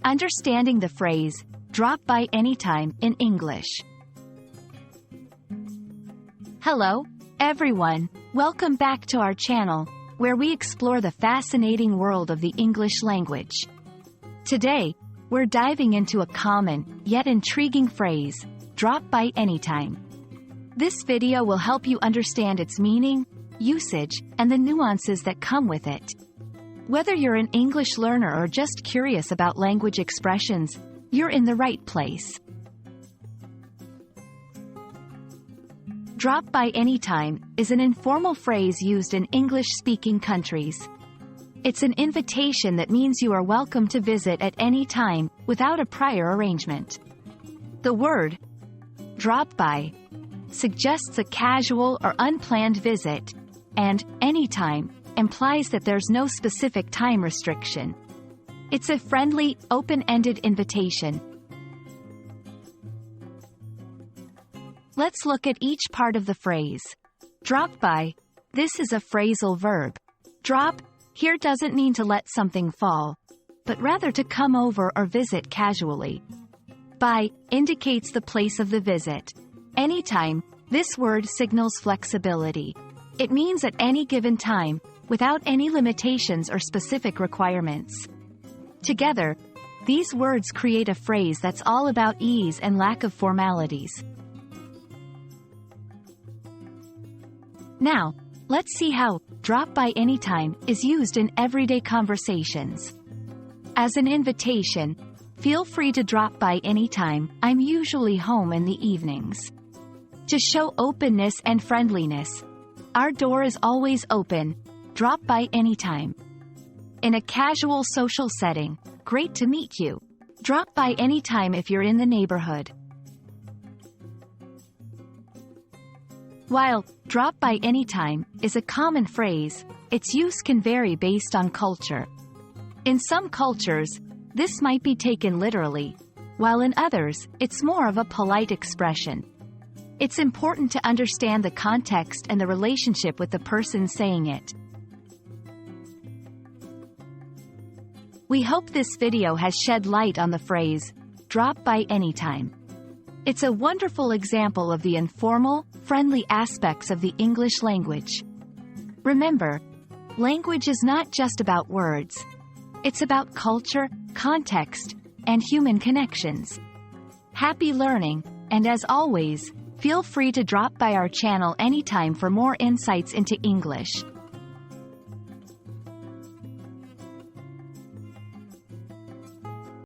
Understanding the phrase, drop by anytime in English. Hello, everyone. Welcome back to our channel, where we explore the fascinating world of the English language. Today, we're diving into a common, yet intriguing phrase, drop by anytime. This video will help you understand its meaning, usage, and the nuances that come with it. Whether you're an English learner or just curious about language expressions, you're in the right place. Drop by anytime is an informal phrase used in English-speaking countries. It's an invitation that means you are welcome to visit at any time, without a prior arrangement. The word, drop by, suggests a casual or unplanned visit, and anytime implies that there's no specific time restriction. It's a friendly, open-ended invitation. Let's look at each part of the phrase. Drop by. This is a phrasal verb. Drop here doesn't mean to let something fall, but rather to come over or visit casually. By indicates the place of the visit. Anytime, this word signals flexibility. It means at any given time, without any limitations or specific requirements. Together, these words create a phrase that's all about ease and lack of formalities. Now, let's see how drop by anytime is used in everyday conversations. As an invitation, feel free to drop by anytime. I'm usually home in the evenings. To show openness and friendliness, our door is always open. Drop by anytime. In a casual social setting, great to meet you. Drop by anytime if you're in the neighborhood. While drop by anytime is a common phrase, its use can vary based on culture. In some cultures, this might be taken literally, while in others, it's more of a polite expression. It's important to understand the context and the relationship with the person saying it. We hope this video has shed light on the phrase, drop by anytime. It's a wonderful example of the informal, friendly aspects of the English language. Remember, language is not just about words. It's about culture, context, and human connections. Happy learning, and as always, feel free to drop by our channel anytime for more insights into English.